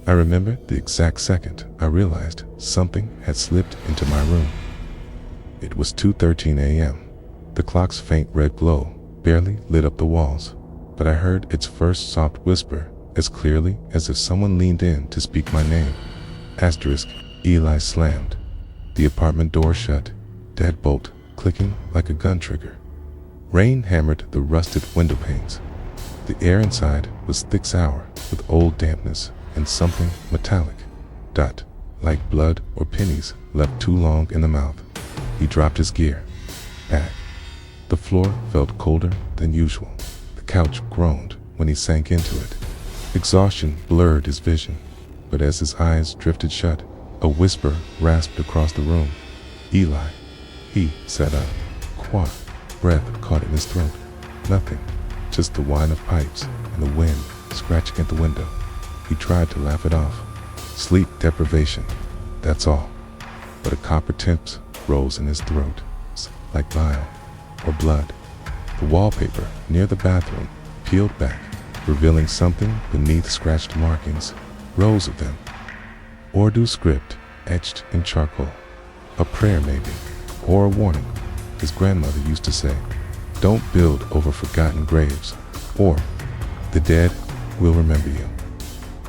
I remember the exact second I realized something had slipped into my room. It was 2:13 a.m. The clock's faint red glow barely lit up the walls, but I heard its first soft whisper as clearly as if someone leaned in to speak my name. Asterisk, Eli slammed. The apartment door shut, deadbolt clicking like a gun trigger. Rain hammered the rusted window panes. The air inside was thick sour with old dampness and something metallic, like blood or pennies left too long in the mouth. He dropped his gear. Back. The floor felt colder than usual. The couch groaned when he sank into it. Exhaustion blurred his vision, but as his eyes drifted shut, a whisper rasped across the room. Eli. He sat up. Qua. Breath caught in his throat. Nothing, just the whine of pipes and the wind scratching at the window. He tried to laugh it off. Sleep deprivation, that's all. But a copper tint rose in his throat, like bile or blood. The wallpaper near the bathroom peeled back, revealing something beneath scratched markings, rows of them. Urdu script etched in charcoal. A prayer maybe, or a warning. His grandmother used to say, "Don't build over forgotten graves," or "The dead will remember you."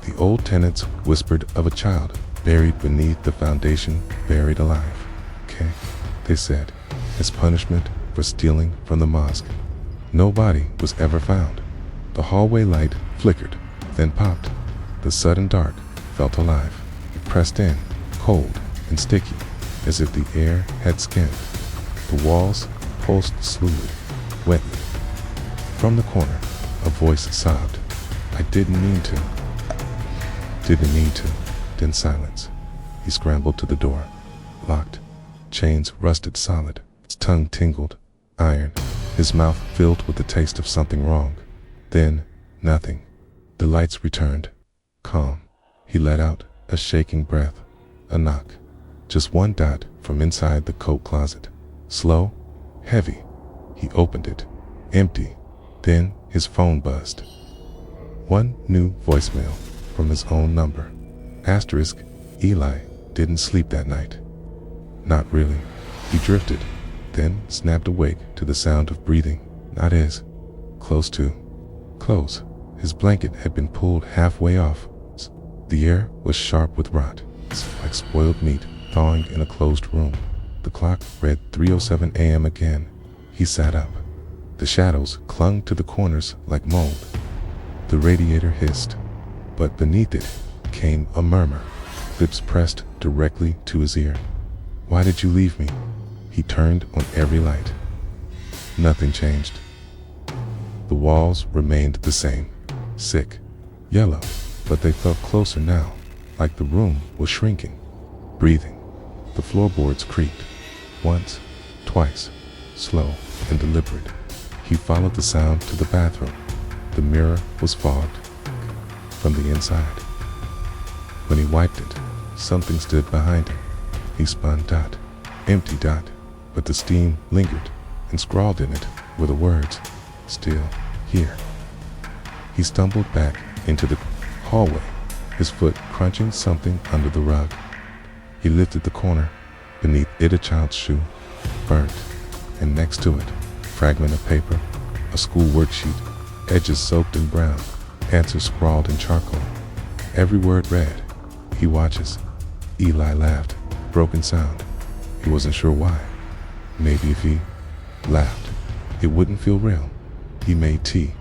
The old tenants whispered of a child buried beneath the foundation, buried alive. Okay, they said, as punishment for stealing from the mosque. No body was ever found. The hallway light flickered, then popped. The sudden dark felt alive. It pressed in, cold and sticky, as if the air had skin. The walls pulsed slowly, wetly. From the corner, a voice sobbed, "I didn't mean to." Didn't need to. Then silence. He scrambled to the door. Locked. Chains rusted solid. His tongue tingled. Iron. His mouth filled with the taste of something wrong. Then, nothing. The lights returned. Calm. He let out a shaking breath. A knock. Just one dot from inside the coat closet. Slow. Heavy. He opened it. Empty. Then his phone buzzed. One new voicemail from his own number. Asterisk, Eli didn't sleep that night. Not really. He drifted, then snapped awake to the sound of breathing. Not his. Close to. Close. His blanket had been pulled halfway off. The air was sharp with rot, like spoiled meat thawing in a closed room. The clock read 3:07 a.m. again. He sat up. The shadows clung to the corners like mold. The radiator hissed, but beneath it came a murmur, lips pressed directly to his ear. "Why did you leave me?" He turned on every light. Nothing changed. The walls remained the same, sick, yellow, but they felt closer now, like the room was shrinking, breathing. The floorboards creaked, once, twice, slow and deliberate. He followed the sound to the bathroom. The mirror was fogged from the inside. When he wiped it, something stood behind him. He spun dot, empty dot, but the steam lingered, and scrawled in it were the words, "Still here." He stumbled back into the hallway, his foot crunching something under the rug. He lifted the corner, beneath it a child's shoe, burnt, and next to it, fragment of paper, a school worksheet, edges soaked in brown, answers scrawled in charcoal. Every word read, "He watches." Eli laughed, broken sound. He wasn't sure why. Maybe if he laughed, it wouldn't feel real. He made tea,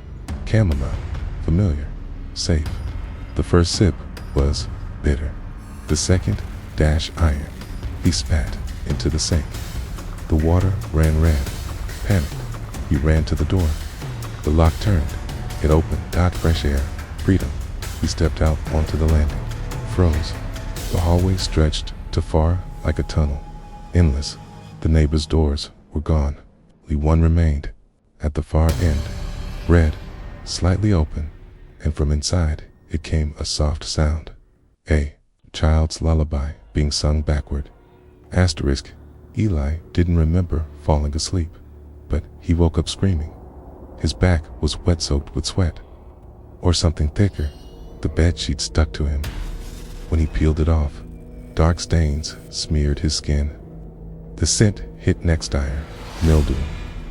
chamomile, familiar, safe. The first sip was bitter. The second, dash iron. He spat into the sink. The water ran red. Panicked, he ran to the door. The lock turned. It opened. Fresh air. Freedom. He stepped out onto the landing. Froze. The hallway stretched to far like a tunnel. Endless. The neighbors' doors were gone. Only one remained. At the far end. Red. Slightly open. And from inside, it came a soft sound. A child's lullaby being sung backward. Asterisk. Eli didn't remember falling asleep, but he woke up screaming. His back was wet-soaked with sweat. Or something thicker. The bedsheet stuck to him. When he peeled it off, dark stains smeared his skin. The scent hit next iron, mildew,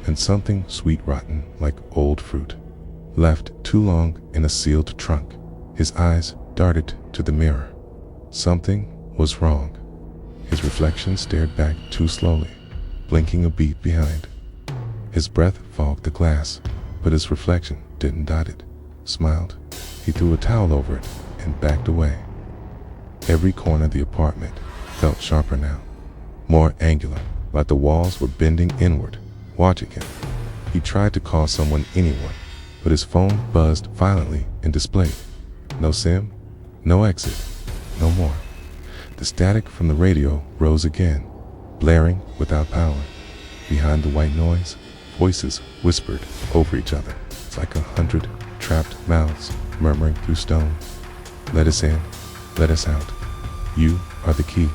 and something sweet rotten like old fruit. Left too long in a sealed trunk, his eyes darted to the mirror. Something was wrong. His reflection stared back too slowly, blinking a beat behind. His breath fogged the glass, but his reflection didn't dot it. Smiled. He threw a towel over it and backed away. Every corner of the apartment felt sharper now, more angular, like the walls were bending inward, watching him. He tried to call someone, anyone, but his phone buzzed violently and displayed. No SIM, no exit, no more. The static from the radio rose again, blaring without power. Behind the white noise, voices whispered over each other. It's like 100 trapped mouths murmuring through stone. Let us in, let us out. You are the key.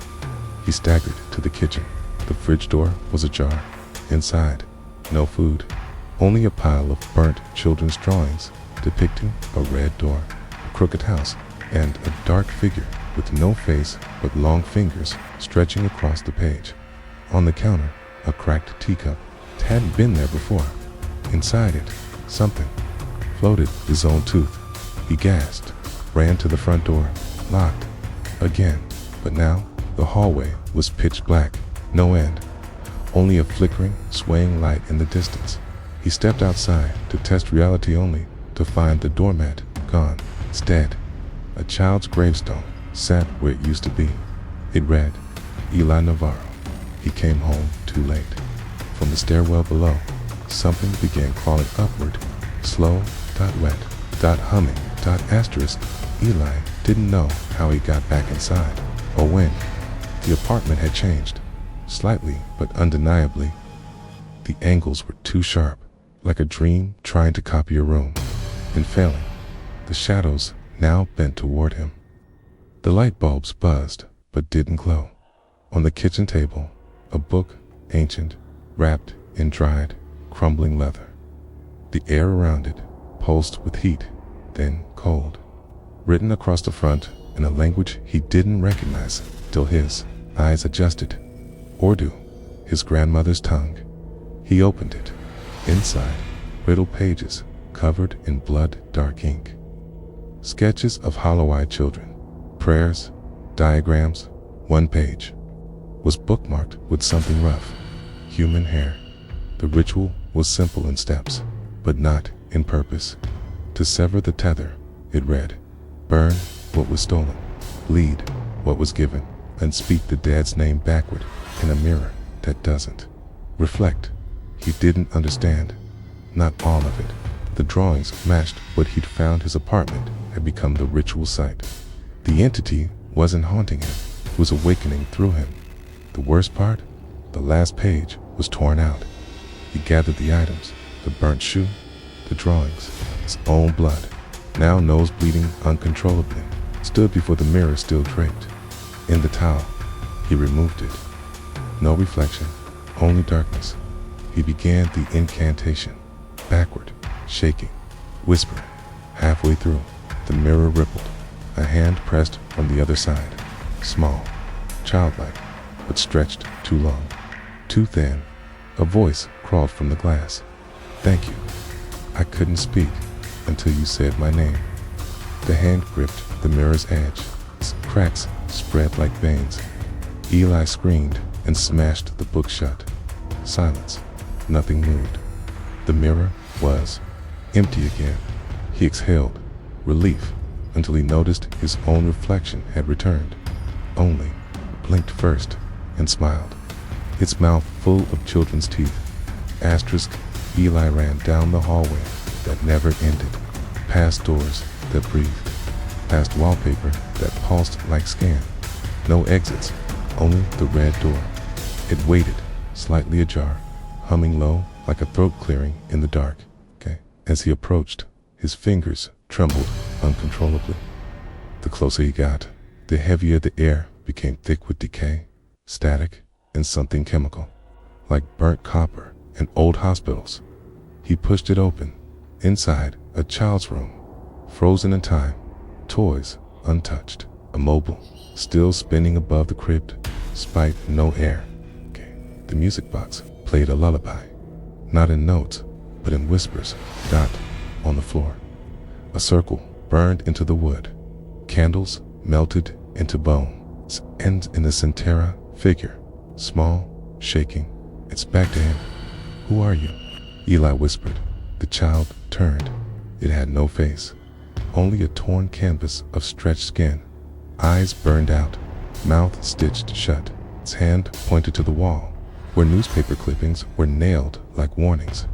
He staggered to the kitchen. The fridge door was ajar. Inside, no food, only a pile of burnt children's drawings depicting a red door, a crooked house, and a dark figure with no face but long fingers stretching across the page. On the counter, a cracked teacup. It hadn't been there before. Inside it, something floated his own tooth. He gasped, ran to the front door, locked again. But now the hallway was pitch black, no end, only a flickering, swaying light in the distance. He stepped outside to test reality, only to find the doormat gone. Instead, a child's gravestone sat where it used to be. It read, Eli Navarro. He came home too late. From the stairwell below, something began crawling upward, slow, wet, humming, asterisk. Eli didn't know how he got back inside, or when. The apartment had changed, slightly but undeniably. The angles were too sharp, like a dream trying to copy a room, and failing. The shadows now bent toward him. The light bulbs buzzed, but didn't glow. On the kitchen table, a book, ancient, wrapped in dried, crumbling leather. The air around it pulsed with heat, then cold. Written across the front in a language he didn't recognize till his eyes adjusted. Urdu, his grandmother's tongue. He opened it. Inside, riddled pages covered in blood-dark ink. Sketches of hollow-eyed children, prayers, diagrams. One page was bookmarked with something rough, human hair. The ritual was simple in steps, but not in purpose. To sever the tether, it read, burn what was stolen, bleed what was given, and speak the dad's name backward in a mirror that doesn't reflect. He didn't understand, not all of it. The drawings matched what he'd found. His apartment had become the ritual site. The entity wasn't haunting him, it was awakening through him. The worst part, the last page was torn out. He gathered the items, the burnt shoe, the drawings, his own blood, now nose bleeding uncontrollably, stood before the mirror still draped. In the towel, he removed it. No reflection, only darkness. He began the incantation, backward, shaking, whispering. Halfway through, the mirror rippled. A hand pressed from the other side, small, childlike, but stretched too long, too thin. A voice crawled from the glass. Thank you. I couldn't speak until you said my name. The hand gripped the mirror's edge. Its cracks spread like veins. Eli screamed and smashed the book shut. Silence. Nothing moved. The mirror was empty again. He exhaled, relief, until he noticed his own reflection had returned. Only blinked first and smiled, its mouth full of children's teeth. Asterisk. Eli ran down the hallway that never ended, past doors that breathed, past wallpaper that pulsed like scan. No exits, only the red door. It waited, slightly ajar, humming low like a throat clearing in the dark. As he approached, his fingers trembled uncontrollably. The closer he got, the heavier the air became, thick with decay, static, and something chemical, like burnt copper in old hospitals. He pushed it open. Inside, a child's room, frozen in time, toys untouched. immobile, still spinning above the crib, despite no air. The music box played a lullaby, not in notes, but in whispers. Dot on the floor. A circle burned into the wood. Candles melted into bone. And in the Centera figure, small, shaking. It's back to him. Who are you? Eli whispered. The child turned. It had no face, only a torn canvas of stretched skin. Eyes burned out, mouth stitched shut. Its hand pointed to the wall, where newspaper clippings were nailed like warnings.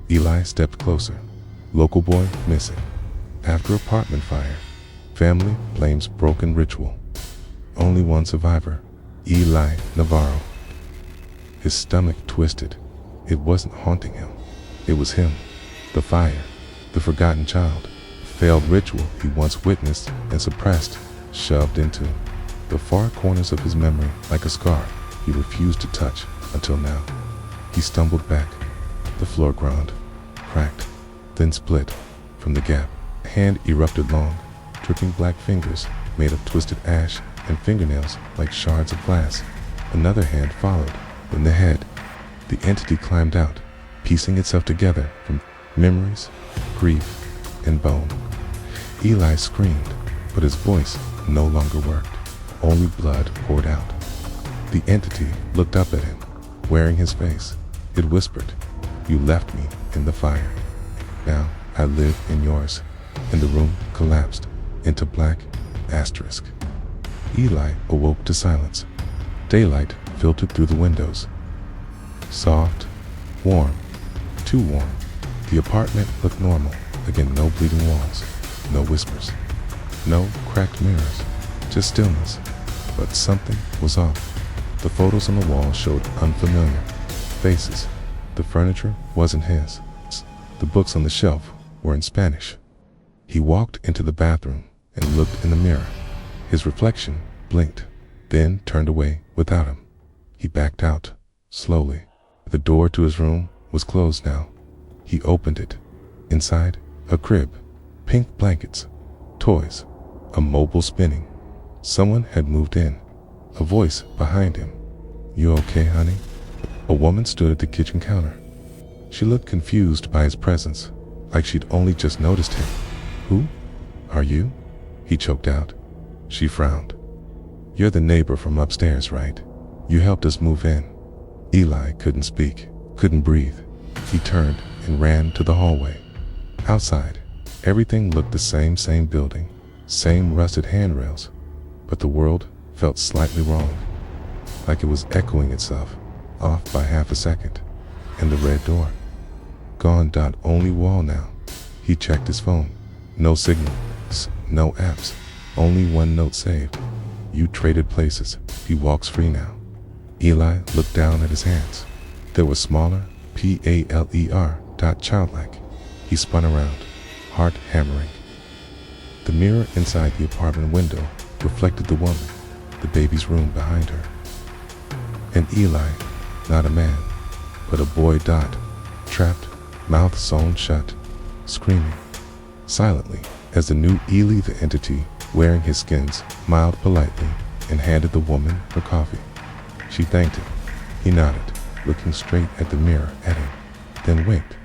Eli stepped closer. Local boy missing. After apartment fire. Family blames broken ritual. Only one survivor. Eli Navarro. His stomach twisted. It wasn't haunting him. It was him. The fire. The forgotten child. Failed ritual he once witnessed and suppressed. Shoved into the far corners of his memory like a scar he refused to touch until now. He stumbled back. The floor groaned, cracked, then split. From the gap, a hand erupted long, dripping black fingers made of twisted ash and fingernails like shards of glass. Another hand followed. Then the head. The entity climbed out, piecing itself together from memories, grief, and bone. Eli screamed, but his voice no longer worked. Only blood poured out. The entity looked up at him, wearing his face. It whispered, "You left me in the fire. Now I live in yours." And the room collapsed into black asterisk. Eli awoke to silence. Daylight filtered through the windows. Soft, warm, too warm. The apartment looked normal. Again, no bleeding walls, no whispers, no cracked mirrors, just stillness. But something was off. The photos on the wall showed unfamiliar faces. The furniture wasn't his. The books on the shelf were in Spanish. He walked into the bathroom and looked in the mirror. His reflection blinked, then turned away without him. He backed out, slowly. The door to his room was closed now. He opened it. Inside, a crib, pink blankets, toys, a mobile spinning. Someone had moved in. A voice behind him. "You okay, honey?" A woman stood at the kitchen counter. She looked confused by his presence, like she'd only just noticed him. "Who are you?" he choked out. She frowned. "You're the neighbor from upstairs, right? You helped us move in." Eli couldn't speak, couldn't breathe. He turned and ran to the hallway. Outside, everything looked the same building, same rusted handrails, but the world felt slightly wrong, like it was echoing itself, off by half a second. And the red door. Gone. Only wall now. He checked his phone. No signal, no apps, only one note saved. "You traded places. He walks free now." Eli looked down at his hands. They were smaller, PALER, childlike. He spun around, heart hammering. The mirror inside the apartment window reflected the woman, the baby's room behind her. And Eli, not a man, but a boy. Trapped, mouth sewn shut, screaming. Silently, as the new Eli, the entity, wearing his skins, smiled politely and handed the woman her coffee. She thanked him. He nodded, looking straight at the mirror at him, then winked.